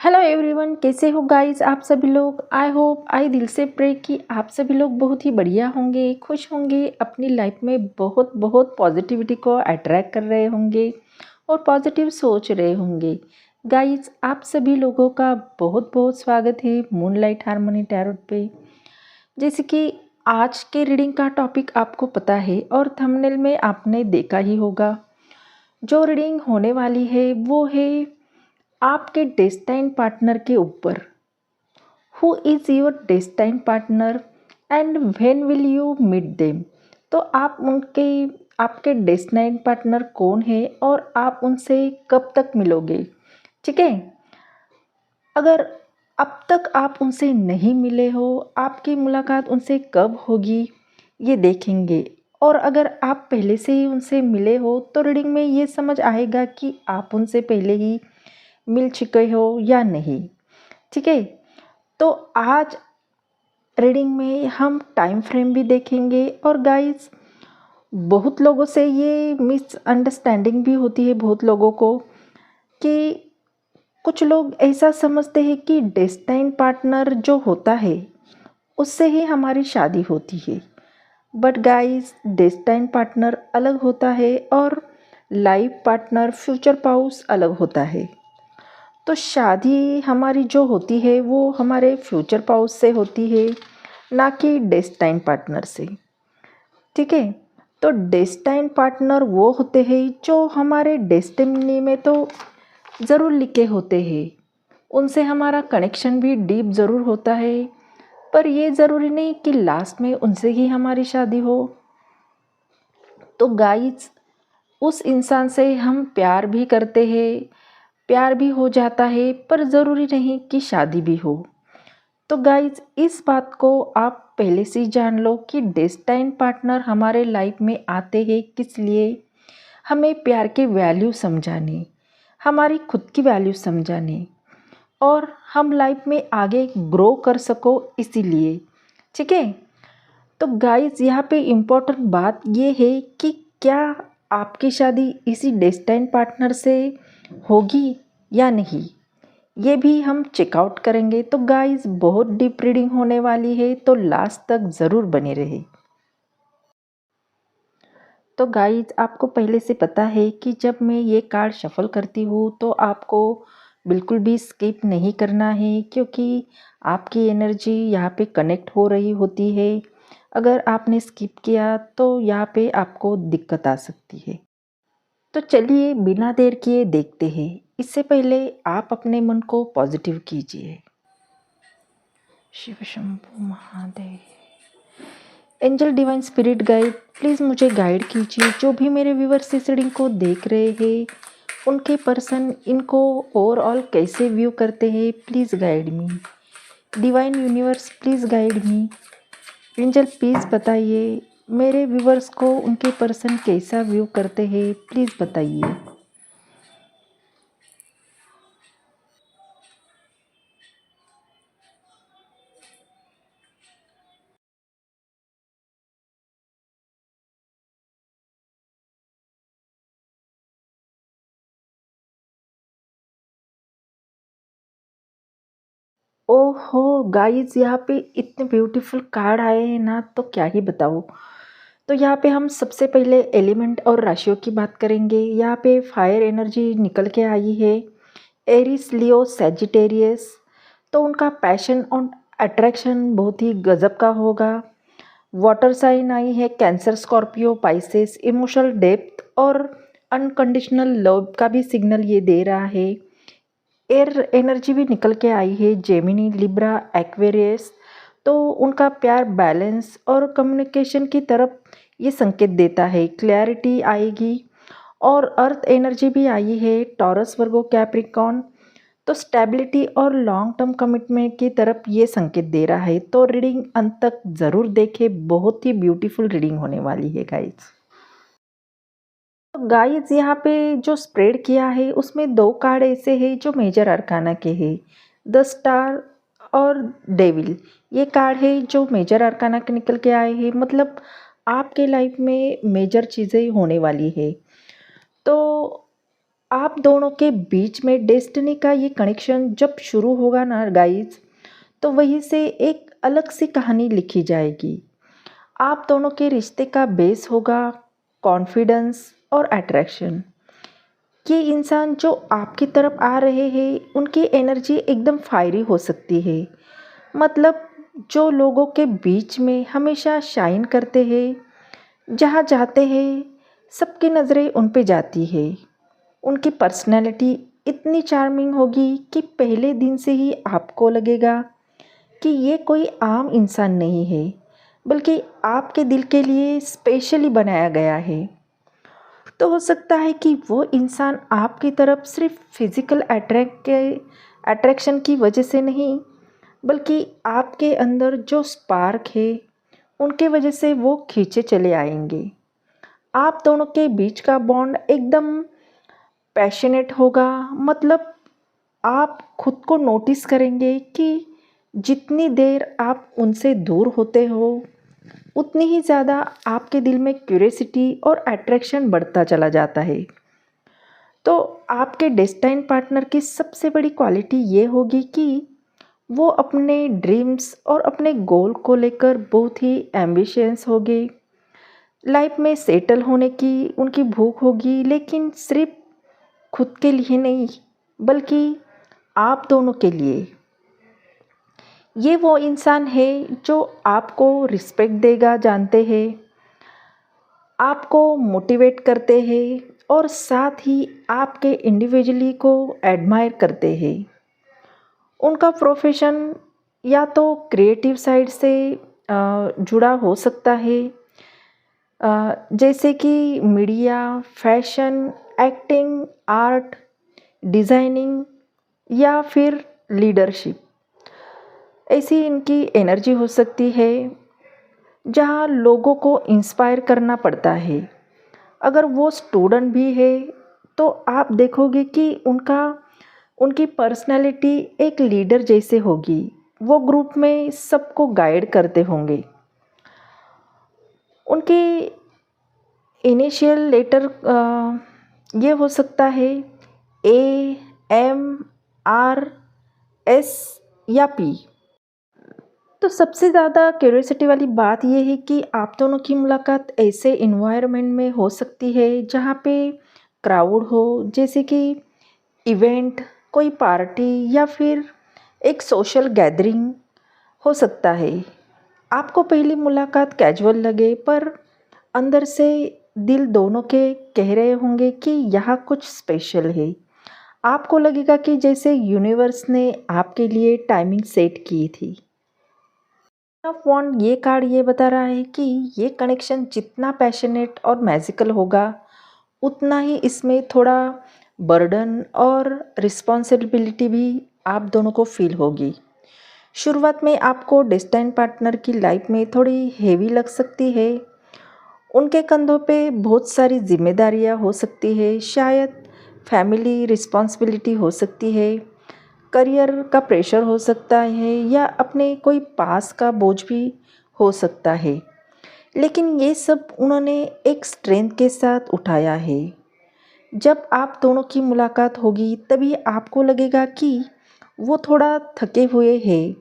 Hello everyone, कैसे हो guys आप सभी लोग। आई दिल से प्रे कि आप सभी लोग बहुत ही बढ़िया होंगे, खुश होंगे, अपनी लाइफ में बहुत बहुत पॉजिटिविटी को अट्रैक्ट कर रहे होंगे और पॉजिटिव सोच रहे होंगे। गाइस आप सभी लोगों का बहुत बहुत स्वागत है मूनलाइट हार्मनी टैरोट पे। जैसे कि आज के रीडिंग का टॉपिक आपको पता है और थंबनेल में आपने देखा ही होगा। जो रीडिंग होने वाली है वो है आपके डेस्टाइन पार्टनर के ऊपर। Who is your destine partner and when will you meet them. तो आपके डेस्टाइन पार्टनर कौन है और आप उनसे कब तक मिलोगे। ठीक है, अगर अब तक आप उनसे नहीं मिले हो, आपकी मुलाकात उनसे कब होगी ये देखेंगे। और अगर आप पहले से ही उनसे मिले हो तो रीडिंग में ये समझ आएगा कि आप उनसे पहले ही मिल चुके हो या नहीं। ठीक है, तो आज रीडिंग में हम टाइम फ्रेम भी देखेंगे। और गाइस बहुत लोगों से ये मिसअंडरस्टैंडिंग भी होती है बहुत लोगों को कि कुछ लोग ऐसा समझते हैं कि डेस्टाइन पार्टनर जो होता है उससे ही हमारी शादी होती है। बट गाइस डेस्टाइन पार्टनर अलग होता है और लाइफ पार्टनर फ्यूचर पाउस अलग होता है। तो शादी हमारी जो होती है वो हमारे फ्यूचर पाउस से होती है, ना कि डेस्टाइन पार्टनर से। ठीक है, तो डेस्टाइन पार्टनर वो होते हैं जो हमारे डेस्टिनी में तो ज़रूर लिखे होते हैं। उनसे हमारा कनेक्शन भी डीप ज़रूर होता है, पर ये ज़रूरी नहीं कि लास्ट में उनसे ही हमारी शादी हो। तो गाइस उस इंसान से हम प्यार भी करते हैं, प्यार भी हो जाता है, पर ज़रूरी नहीं कि शादी भी हो। तो गाइज इस बात को आप पहले से ही जान लो कि डेस्टाइन पार्टनर हमारे लाइफ में आते हैं किस लिए। हमें प्यार के वैल्यू समझाने, हमारी खुद की वैल्यू समझाने और हम लाइफ में आगे ग्रो कर सको इसीलिए। ठीक है, तो गाइज यहाँ पे इम्पोर्टेंट बात ये है कि क्या आपकी शादी इसी डेस्टाइन पार्टनर से होगी या नहीं, ये भी हम चेकआउट करेंगे। तो गाइस बहुत डीप रीडिंग होने वाली है, तो लास्ट तक ज़रूर बने रहे। तो गाइस आपको पहले से पता है कि जब मैं ये कार्ड शफल करती हूँ तो आपको बिल्कुल भी स्किप नहीं करना है, क्योंकि आपकी एनर्जी यहाँ पे कनेक्ट हो रही होती है। अगर आपने स्किप किया तो यहाँ पे आपको दिक्कत आ सकती है। तो चलिए बिना देर किए देखते हैं। इससे पहले आप अपने मन को पॉजिटिव कीजिए। Shiv Shambhu Mahadev. Angel divine spirit guide please मुझे गाइड कीजिए। जो भी मेरे व्यूअर्स इस रीडिंग को देख रहे हैं उनके पर्सन इनको ओवरऑल कैसे व्यू करते हैं, please guide me. Divine universe please guide me. Angel please बताइए मेरे व्यूअर्स को उनके पर्सन कैसा व्यू करते हैं, प्लीज़ बताइए। ओहो गाइस यहाँ पे इतने ब्यूटीफुल कार्ड आए हैं ना, तो क्या ही बताऊँ। तो यहाँ पे हम सबसे पहले एलिमेंट और राशियों की बात करेंगे। यहाँ पे फायर एनर्जी निकल के आई है, एरिस लियो सैजिटेरियस। तो उनका पैशन और अट्रैक्शन बहुत ही गजब का होगा। वाटर साइन आई है cancer Scorpio Pisces. Emotional depth और अनकंडीशनल लव का भी सिग्नल ये दे रहा है। एयर एनर्जी भी निकल के आई है जेमिनी लिब्रा एक्वेरियस। तो उनका प्यार बैलेंस और कम्युनिकेशन की तरफ ये संकेत देता है, क्लैरिटी आएगी। और अर्थ एनर्जी भी आई है टॉरस वर्गो कैप्रिकॉन। तो स्टेबिलिटी और लॉन्ग टर्म कमिटमेंट की तरफ ये संकेत दे रहा है। तो रीडिंग अंत तक ज़रूर देखें, बहुत ही ब्यूटीफुल रीडिंग होने वाली है गाइज। तो गाइस यहाँ पे जो स्प्रेड किया है उसमें दो कार्ड ऐसे हैं जो मेजर अरकाना के हैं, द स्टार और डेविल। ये कार्ड है जो मेजर अरकाना के निकल के आए हैं, मतलब आपके लाइफ में मेजर चीज़ें होने वाली है। तो आप दोनों के बीच में डेस्टिनी का ये कनेक्शन जब शुरू होगा ना गाइज, तो वहीं से एक अलग सी कहानी लिखी जाएगी। आप दोनों के रिश्ते का बेस होगा कॉन्फिडेंस और अट्रैक्शन। ये इंसान जो आपकी तरफ आ रहे हैं उनकी एनर्जी एकदम फायरी हो सकती है। मतलब जो लोगों के बीच में हमेशा शाइन करते हैं, जहाँ जाते हैं सबकी नज़रें उन पे जाती है। उनकी पर्सनैलिटी इतनी चार्मिंग होगी कि पहले दिन से ही आपको लगेगा कि ये कोई आम इंसान नहीं है, बल्कि आपके दिल के लिए स्पेशली बनाया गया है। तो हो सकता है कि वो इंसान आपकी तरफ सिर्फ फिज़िकल अट्रैक्शन की वजह से नहीं, बल्कि आपके अंदर जो स्पार्क है उनके वजह से वो खींचे चले आएंगे। आप दोनों के बीच का बॉन्ड एकदम पैशनेट होगा। मतलब आप खुद को नोटिस करेंगे कि जितनी देर आप उनसे दूर होते हो उतनी ही ज़्यादा आपके दिल में क्यूरियोसिटी और अट्रैक्शन बढ़ता चला जाता है। तो आपके डेस्टाइन पार्टनर की सबसे बड़ी क्वालिटी ये होगी कि वो अपने ड्रीम्स और अपने गोल को लेकर बहुत ही एम्बिशियस होगे। लाइफ में सेटल होने की उनकी भूख होगी, लेकिन सिर्फ खुद के लिए नहीं, बल्कि आप दोनों के लिए। ये वो इंसान है जो आपको रिस्पेक्ट देगा, जानते हैं, आपको मोटिवेट करते हैं और साथ ही आपके इंडिविजुअली को एडमायर करते हैं। उनका प्रोफेशन या तो क्रिएटिव साइड से जुड़ा हो सकता है, जैसे कि media, fashion, acting, art, designing या फिर लीडरशिप। ऐसी इनकी एनर्जी हो सकती है जहाँ लोगों को इंस्पायर करना पड़ता है। अगर वो स्टूडेंट भी है तो आप देखोगे कि उनकी पर्सनालिटी एक लीडर जैसे होगी। वो ग्रुप में सबको गाइड करते होंगे। उनके इनिशियल लेटर ये हो सकता है AMRS या P। तो सबसे ज़्यादा क्यूरियोसिटी वाली बात यह है कि आप दोनों की मुलाकात ऐसे इन्वायरमेंट में हो सकती है जहाँ पे क्राउड हो, जैसे कि इवेंट, कोई पार्टी या फिर एक सोशल गैदरिंग हो सकता है। आपको पहली मुलाकात कैजुअल लगे, पर अंदर से दिल दोनों के कह रहे होंगे कि यहाँ कुछ स्पेशल है। आपको लगेगा कि जैसे यूनिवर्स ने आपके लिए टाइमिंग सेट की थी। ऑफ वॉन्ड ये कार्ड ये बता रहा है कि ये कनेक्शन जितना पैशनेट और मैजिकल होगा, उतना ही इसमें थोड़ा बर्डन और रिस्पॉन्सिबिलिटी भी आप दोनों को फील होगी। शुरुआत में आपको डेस्टाइन पार्टनर की लाइफ में थोड़ी हेवी लग सकती है। उनके कंधों पे बहुत सारी जिम्मेदारियां हो सकती है, शायद फैमिली रिस्पॉन्सिबिलिटी हो सकती है, करियर का प्रेशर हो सकता है, या अपने कोई पास का बोझ भी हो सकता है। लेकिन ये सब उन्होंने एक स्ट्रेंथ के साथ उठाया है। जब आप दोनों की मुलाकात होगी तभी आपको लगेगा कि वो थोड़ा थके हुए हैं,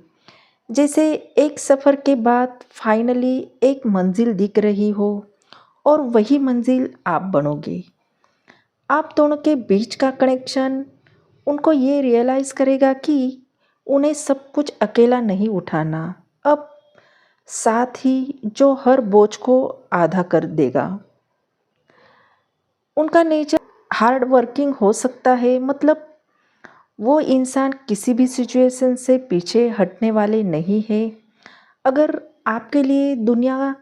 जैसे एक सफ़र के बाद फाइनली एक मंजिल दिख रही हो और वही मंजिल आप बनोगे। आप दोनों के बीच का कनेक्शन उनको ये रियलाइज़ करेगा कि उन्हें सब कुछ अकेला नहीं उठाना, अब साथ ही जो हर बोझ को आधा कर देगा। उनका नेचर हार्ड वर्किंग हो सकता है। मतलब वो इंसान किसी भी सिचुएशन से पीछे हटने वाले नहीं है। अगर आपके लिए दुनिया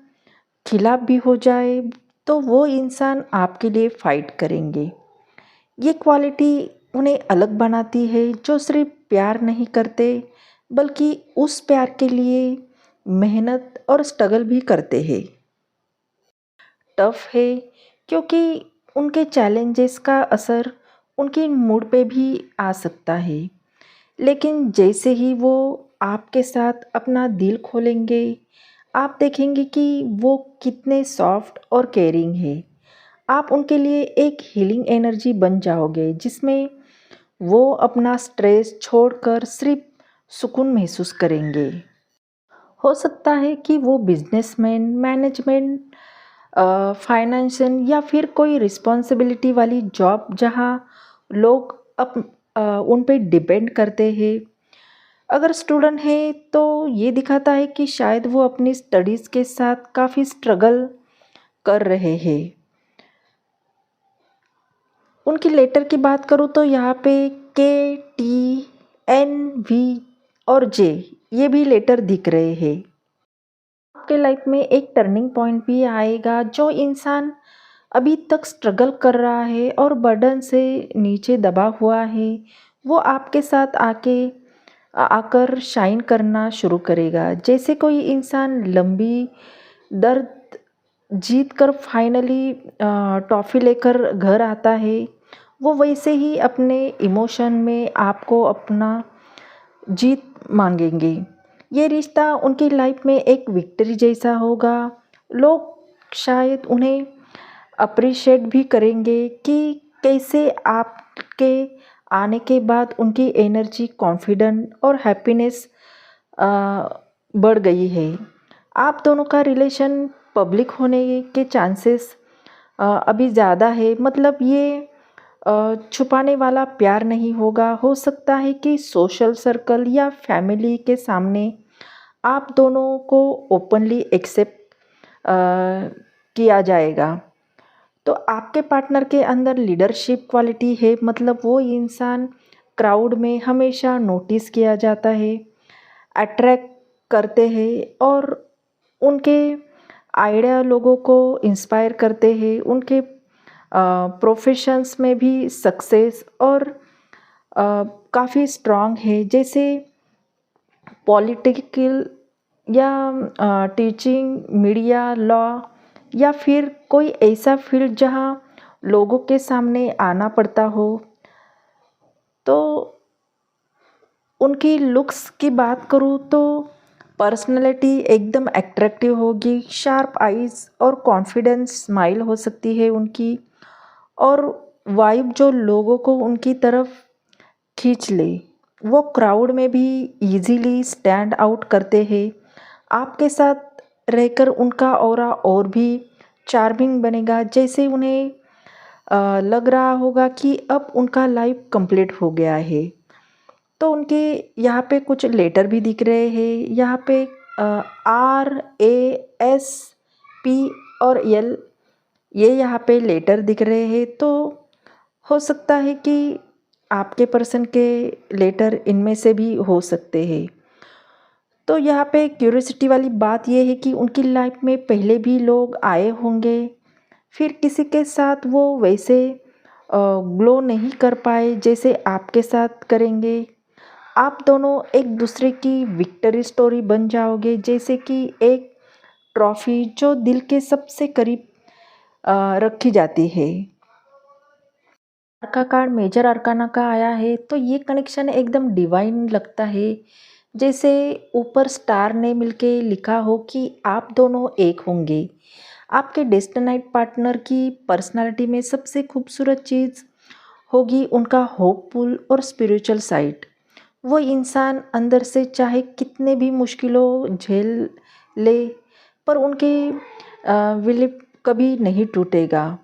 खिलाफ भी हो जाए तो वो इंसान आपके लिए फ़ाइट करेंगे। ये क्वालिटी उन्हें अलग बनाती है, जो सिर्फ प्यार नहीं करते बल्कि उस प्यार के लिए मेहनत और स्ट्रगल भी करते हैं। टफ है क्योंकि उनके चैलेंजेस का असर उनके मूड पे भी आ सकता है, लेकिन जैसे ही वो आपके साथ अपना दिल खोलेंगे, आप देखेंगे कि वो कितने सॉफ्ट और केयरिंग है। आप उनके लिए एक हीलिंग एनर्जी बन जाओगे, जिसमें वो अपना स्ट्रेस छोड़कर सिर्फ सुकून महसूस करेंगे। हो सकता है कि वो बिजनेसमैन, मैनेजमेंट, फाइनेंशियल या फिर कोई रिस्पॉन्सिबिलिटी वाली जॉब जहाँ लोग उन पे डिपेंड करते हैं। अगर स्टूडेंट है तो ये दिखाता है कि शायद वो अपनी स्टडीज़ के साथ काफ़ी स्ट्रगल कर रहे हैं। उनकी लेटर की बात करूँ तो यहाँ पे KTNV और J ये भी लेटर दिख रहे हैं। आपके लाइफ में एक टर्निंग पॉइंट भी आएगा। जो इंसान अभी तक स्ट्रगल कर रहा है और बर्डन से नीचे दबा हुआ है, वो आपके साथ आकर शाइन करना शुरू करेगा। जैसे कोई इंसान लंबी दर्द जीत कर फाइनली टॉफ़ी लेकर घर आता है, वो वैसे ही अपने इमोशन में आपको अपना जीत मांगेंगे। ये रिश्ता उनकी लाइफ में एक विक्ट्री जैसा होगा। लोग शायद उन्हें अप्रिशिएट भी करेंगे कि कैसे आपके आने के बाद उनकी एनर्जी, कॉन्फिडेंट और हैप्पीनेस बढ़ गई है। आप दोनों का रिलेशन पब्लिक होने के चांसेस अभी ज़्यादा है। मतलब ये छुपाने वाला प्यार नहीं होगा। हो सकता है कि सोशल सर्कल या फैमिली के सामने आप दोनों को ओपनली एक्सेप्ट किया जाएगा। तो आपके पार्टनर के अंदर लीडरशिप क्वालिटी है। मतलब वो इंसान क्राउड में हमेशा नोटिस किया जाता है, अट्रैक्ट करते हैं और उनके आइडिया लोगों को इंस्पायर करते हैं। उनके प्रोफेशंस में भी सक्सेस और काफ़ी स्ट्रांग है। जैसे पॉलिटिकल या टीचिंग, मीडिया, लॉ या फिर कोई ऐसा फील्ड जहाँ लोगों के सामने आना पड़ता हो। तो उनकी लुक्स की बात करूँ तो पर्सनैलिटी एकदम अट्रैक्टिव होगी। शार्प आइज़ और कॉन्फिडेंस स्माइल हो सकती है उनकी, और वाइब जो लोगों को उनकी तरफ खींच ले। वो क्राउड में भी इजीली स्टैंड आउट करते हैं। आपके साथ रहकर उनका ऑरा और भी चार्मिंग बनेगा। जैसे उन्हें लग रहा होगा कि अब उनका लाइफ कंप्लीट हो गया है। तो उनके यहाँ पे कुछ लेटर भी दिख रहे हैं। यहाँ पे RASP और L ये यहाँ पे लेटर दिख रहे हैं। तो हो सकता है कि आपके पर्सन के लेटर इनमें से भी हो सकते हैं। तो यहाँ पे क्यूरियोसिटी वाली बात ये है कि उनकी लाइफ में पहले भी लोग आए होंगे, फिर किसी के साथ वो वैसे ग्लो नहीं कर पाए जैसे आपके साथ करेंगे। आप दोनों एक दूसरे की विक्ट्री स्टोरी बन जाओगे, जैसे कि एक ट्रॉफी जो दिल के सबसे करीब रखी जाती है। अर्का कार्ड मेजर अरकाना का आया है, तो ये कनेक्शन एकदम डिवाइन लगता है। जैसे ऊपर स्टार ने मिलके लिखा हो कि आप दोनों एक होंगे। आपके डेस्टिनाइट पार्टनर की पर्सनालिटी में सबसे खूबसूरत चीज़ होगी उनका होपफुल और स्पिरिचुअल साइड। वो इंसान अंदर से चाहे कितने भी मुश्किलों झेल ले, पर उनके विल कभी नहीं टूटेगा।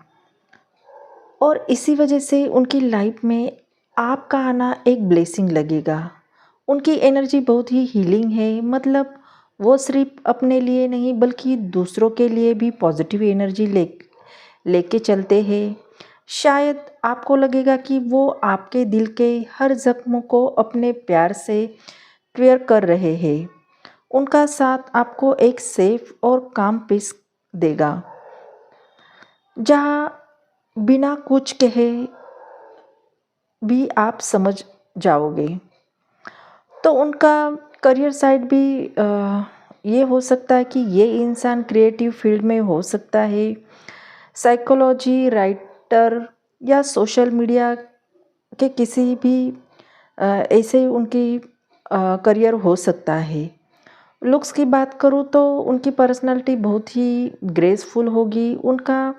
और इसी वजह से उनकी लाइफ में आपका आना एक ब्लेसिंग लगेगा। उनकी एनर्जी बहुत ही हीलिंग है। मतलब वो सिर्फ अपने लिए नहीं बल्कि दूसरों के लिए भी पॉजिटिव एनर्जी लेके चलते हैं। शायद आपको लगेगा कि वो आपके दिल के हर जख्म को अपने प्यार से क्लियर कर रहे हैं। उनका साथ आपको एक सेफ और काम पीस देगा, जहाँ बिना कुछ कहे भी आप समझ जाओगे। तो उनका करियर साइड भी ये हो सकता है कि ये इंसान क्रिएटिव फील्ड में हो सकता है, साइकोलॉजी, राइटर या सोशल मीडिया के किसी भी ऐसे उनकी करियर हो सकता है। लुक्स की बात करूँ तो उनकी पर्सनालिटी बहुत ही ग्रेसफुल होगी। उनका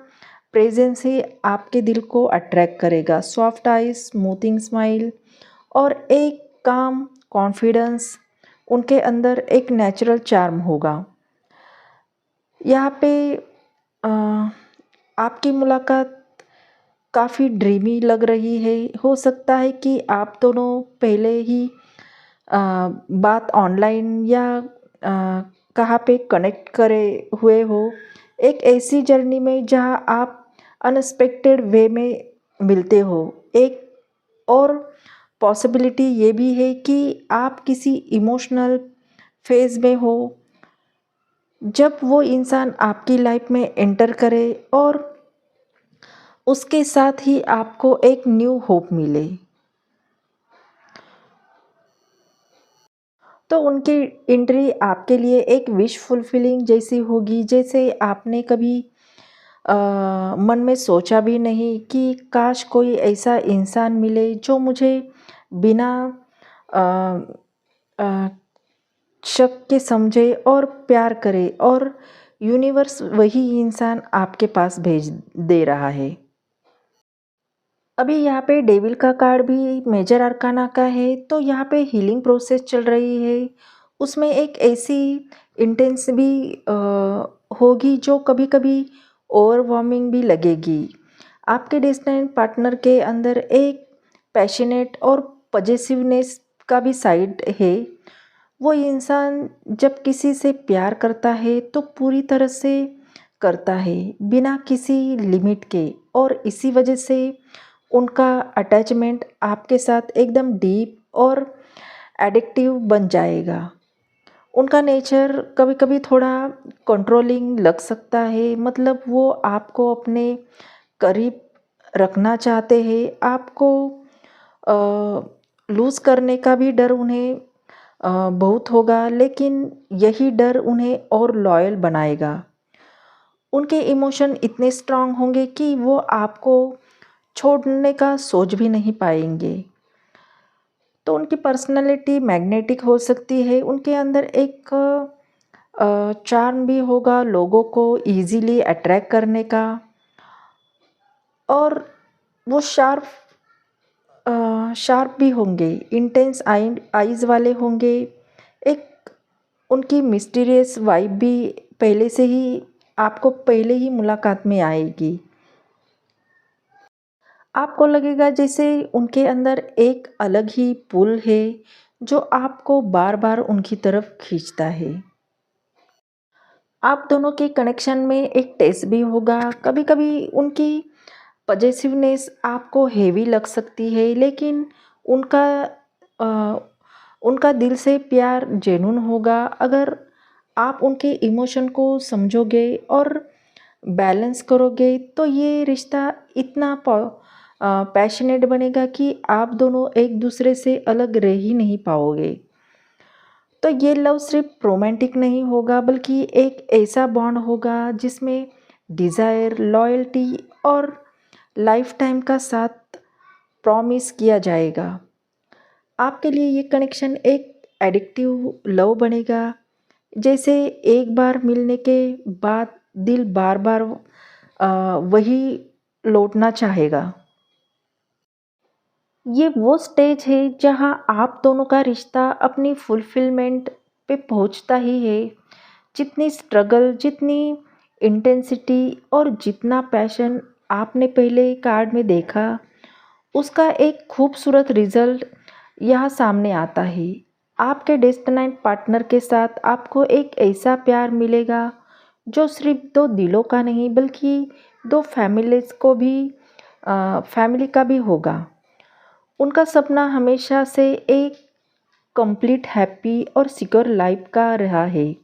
प्रेजेंस ही आपके दिल को अट्रैक्ट करेगा। सॉफ्ट आइज, स्मूथिंग स्माइल और एक काम कॉन्फिडेंस, उनके अंदर एक नेचुरल चार्म होगा। यहाँ पे अ, आपकी मुलाकात काफ़ी ड्रीमी लग रही है। हो सकता है कि आप दोनों पहले ही अ, बात ऑनलाइन या कहाँ पे कनेक्ट करे हुए हो। एक ऐसी जर्नी में जहाँ आप अनएक्सपेक्टेड वे में मिलते हो। एक और पॉसिबिलिटी ये भी है कि आप किसी इमोशनल फेज़ में हो जब वो इंसान आपकी लाइफ में एंटर करे और उसके साथ ही आपको एक न्यू होप मिले। तो उनकी एंट्री आपके लिए एक विश फुलफिलिंग जैसी होगी, जैसे आपने कभी मन में सोचा भी नहीं कि काश कोई ऐसा इंसान मिले जो मुझे बिना अ, अ, शक के समझे और प्यार करे, और यूनिवर्स वही इंसान आपके पास भेज दे रहा है। अभी यहाँ पे डेविल का कार्ड भी मेजर अरकाना का है, तो यहाँ पे हीलिंग प्रोसेस चल रही है। उसमें एक ऐसी इंटेंस भी होगी जो कभी कभी ओवरवार्मिंग भी लगेगी। आपके डेस्टिनेड पार्टनर के अंदर एक पैशनेट और पजेसिवनेस का भी साइड है। वो इंसान जब किसी से प्यार करता है तो पूरी तरह से करता है, बिना किसी लिमिट के, और इसी वजह से उनका अटैचमेंट आपके साथ एकदम डीप और एडिक्टिव बन जाएगा। उनका नेचर कभी कभी थोड़ा कंट्रोलिंग लग सकता है, मतलब वो आपको अपने करीब रखना चाहते हैं। आपको लूज़ करने का भी डर उन्हें बहुत होगा, लेकिन यही डर उन्हें और लॉयल बनाएगा। उनके इमोशन इतने स्ट्रांग होंगे कि वो आपको छोड़ने का सोच भी नहीं पाएंगे। तो उनकी पर्सनालिटी मैग्नेटिक हो सकती है। उनके अंदर एक चार्म भी होगा लोगों को इजीली अट्रैक्ट करने का, और वो शार्प भी होंगे, इंटेंस आईज वाले होंगे। एक उनकी मिस्टीरियस वाइब भी पहले से ही आपको पहले ही मुलाकात में आएगी। आपको लगेगा जैसे उनके अंदर एक अलग ही पुल है जो आपको बार बार उनकी तरफ खींचता है। आप दोनों के कनेक्शन में एक टेस्ट भी होगा। कभी कभी उनकी पजेसिवनेस आपको हेवी लग सकती है, लेकिन उनका अ, उनका दिल से प्यार जेन्युइन होगा। अगर आप उनके इमोशन को समझोगे और बैलेंस करोगे तो ये रिश्ता इतना पैशनेट बनेगा कि आप दोनों एक दूसरे से अलग रह ही नहीं पाओगे। तो ये लव सिर्फ रोमांटिक नहीं होगा, बल्कि एक ऐसा बॉन्ड होगा जिसमें डिज़ायर, लॉयल्टी और लाइफ टाइम का साथ प्रॉमिस किया जाएगा। आपके लिए ये कनेक्शन एक एडिक्टिव लव बनेगा, जैसे एक बार मिलने के बाद दिल बार बार वही लौटना चाहेगा। ये वो स्टेज है जहां आप दोनों का रिश्ता अपनी फुलफिलमेंट पे पहुंचता ही है। जितनी स्ट्रगल, जितनी इंटेंसिटी और जितना पैशन आपने पहले कार्ड में देखा, उसका एक खूबसूरत रिजल्ट यहाँ सामने आता है। आपके डेस्टिनेड पार्टनर के साथ आपको एक ऐसा प्यार मिलेगा जो सिर्फ दो दिलों का नहीं, बल्कि दो फैमिली का भी होगा। उनका सपना हमेशा से एक कंप्लीट हैप्पी और सिक्योर लाइफ का रहा है,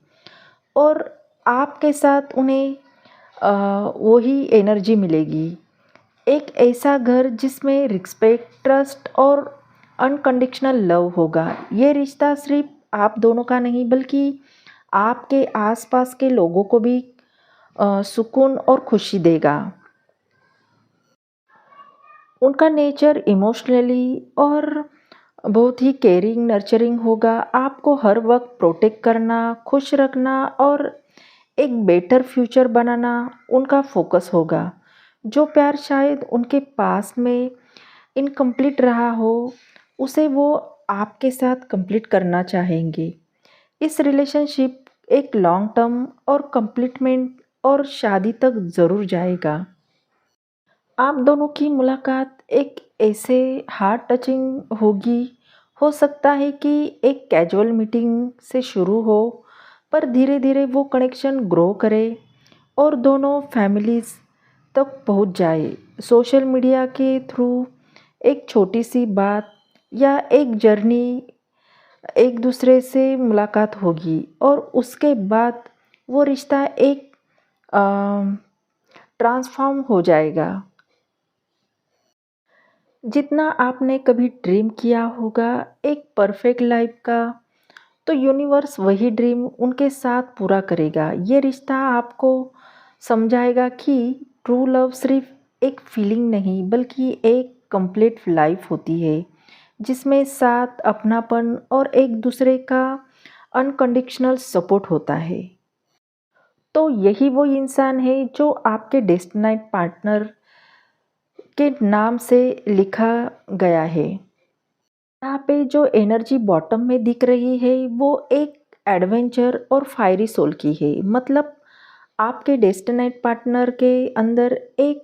और आपके साथ उन्हें वही एनर्जी मिलेगी। एक ऐसा घर जिसमें रिस्पेक्ट, ट्रस्ट और अनकंडीशनल लव होगा। ये रिश्ता सिर्फ आप दोनों का नहीं, बल्कि आपके आसपास के लोगों को भी सुकून और खुशी देगा। उनका नेचर इमोशनली और बहुत ही केयरिंग, नर्चरिंग होगा। आपको हर वक्त प्रोटेक्ट करना, खुश रखना और एक बेटर फ्यूचर बनाना उनका फोकस होगा। जो प्यार शायद उनके पास में इनकम्प्लीट रहा हो, उसे वो आपके साथ कंप्लीट करना चाहेंगे। इस रिलेशनशिप एक लॉन्ग टर्म और कम्प्लीटमेंट और शादी तक ज़रूर जाएगा। आप दोनों की मुलाकात एक ऐसे हार्ट टचिंग होगी, हो सकता है कि एक कैजुअल मीटिंग से शुरू हो, पर धीरे धीरे वो कनेक्शन ग्रो करे और दोनों फैमिलीज़ तक पहुंच जाए। सोशल मीडिया के थ्रू एक छोटी सी बात या एक जर्नी एक दूसरे से मुलाकात होगी और उसके बाद वो रिश्ता एक ट्रांसफॉर्म हो जाएगा। जितना आपने कभी ड्रीम किया होगा एक परफेक्ट लाइफ का, तो यूनिवर्स वही ड्रीम उनके साथ पूरा करेगा। ये रिश्ता आपको समझाएगा कि ट्रू लव सिर्फ एक फीलिंग नहीं बल्कि एक कंप्लीट लाइफ होती है, जिसमें साथ अपनापन और एक दूसरे का अनकंडीशनल सपोर्ट होता है। तो यही वो इंसान है जो आपके डेस्टिनेट पार्टनर के नाम से लिखा गया है। यहाँ पे जो एनर्जी बॉटम में दिख रही है वो एक एडवेंचर और फायरी सोल की है। मतलब आपके डेस्टिनेट पार्टनर के अंदर एक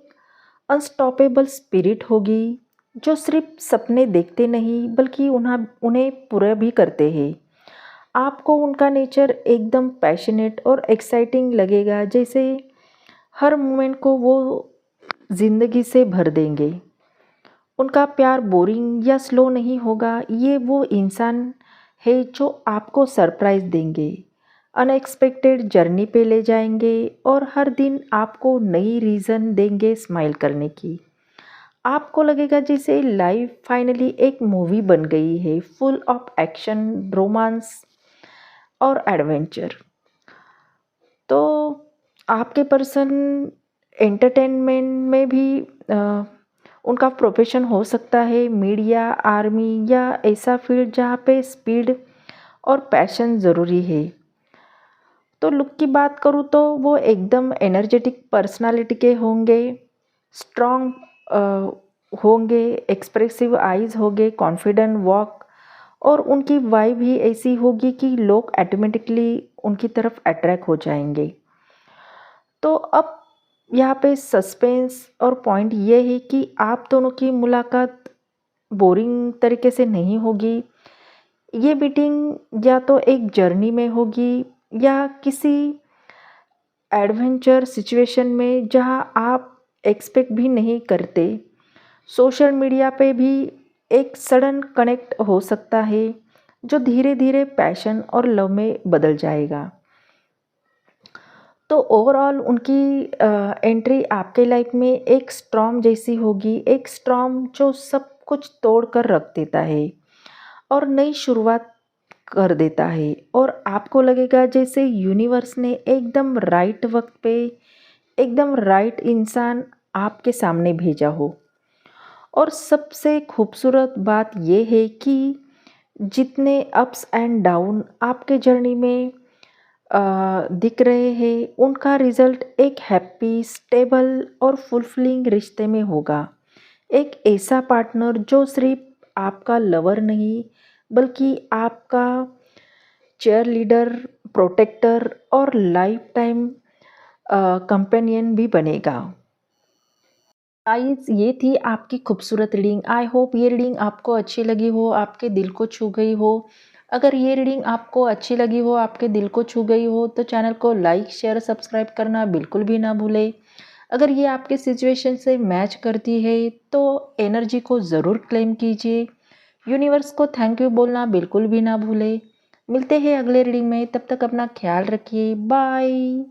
अनस्टॉपेबल स्पिरिट होगी जो सिर्फ सपने देखते नहीं बल्कि उन्हें पूरा भी करते हैं। आपको उनका नेचर एकदम पैशनेट और एक्साइटिंग लगेगा, जैसे हर मोमेंट को वो ज़िंदगी से भर देंगे। उनका प्यार बोरिंग या स्लो नहीं होगा। ये वो इंसान है जो आपको सरप्राइज़ देंगे, अनएक्सपेक्टेड जर्नी पे ले जाएंगे और हर दिन आपको नई रीज़न देंगे स्माइल करने की। आपको लगेगा जैसे लाइफ फाइनली एक मूवी बन गई है, फुल ऑफ एक्शन, रोमांस और एडवेंचर। तो आपके पर्सन एंटरटेनमेंट में भी उनका प्रोफेशन हो सकता है मीडिया, आर्मी या ऐसा फील्ड जहाँ पे स्पीड और पैशन ज़रूरी है। तो लुक की बात करूँ तो वो एकदम एनर्जेटिक पर्सनालिटी के होंगे, स्ट्रॉन्ग होंगे, एक्सप्रेसिव आइज़ होंगे, कॉन्फिडेंट वॉक और उनकी वाइब ही ऐसी होगी कि लोग ऑटोमेटिकली उनकी तरफ अट्रैक्ट हो जाएंगे। तो अब यहाँ पे सस्पेंस और पॉइंट ये है कि आप दोनों की मुलाकात बोरिंग तरीके से नहीं होगी। ये मीटिंग या तो एक जर्नी में होगी या किसी एडवेंचर सिचुएशन में जहाँ आप एक्सपेक्ट भी नहीं करते। सोशल मीडिया पे भी एक सडन कनेक्ट हो सकता है जो धीरे धीरे पैशन और लव में बदल जाएगा। तो ओवरऑल उनकी एंट्री आपके लाइफ में एक स्टॉर्म जैसी होगी, एक स्टॉर्म जो सब कुछ तोड़ कर रख देता है और नई शुरुआत कर देता है और आपको लगेगा जैसे यूनिवर्स ने एकदम राइट वक्त पे एकदम राइट इंसान आपके सामने भेजा हो। और सबसे खूबसूरत बात यह है कि जितने अप्स एंड डाउन आपके जर्नी में दिख रहे हैं, उनका रिजल्ट एक हैप्पी, स्टेबल और फुलफिलिंग रिश्ते में होगा। एक ऐसा पार्टनर जो सिर्फ आपका लवर नहीं बल्कि आपका चेयर लीडर, प्रोटेक्टर और लाइफ टाइम कंपेनियन भी बनेगा। गाइस, ये थी आपकी खूबसूरत रीडिंग। आई होप ये रीडिंग आपको अच्छी लगी हो, आपके दिल को छू गई हो। अगर ये रीडिंग आपको अच्छी लगी हो, आपके दिल को छू गई हो, तो चैनल को लाइक, शेयर, सब्सक्राइब करना बिल्कुल भी ना भूलें। अगर ये आपके सिचुएशन से मैच करती है तो एनर्जी को ज़रूर क्लेम कीजिए। यूनिवर्स को थैंक यू बोलना बिल्कुल भी ना भूलें। मिलते हैं अगले रीडिंग में, तब तक अपना ख्याल रखिए। बाय।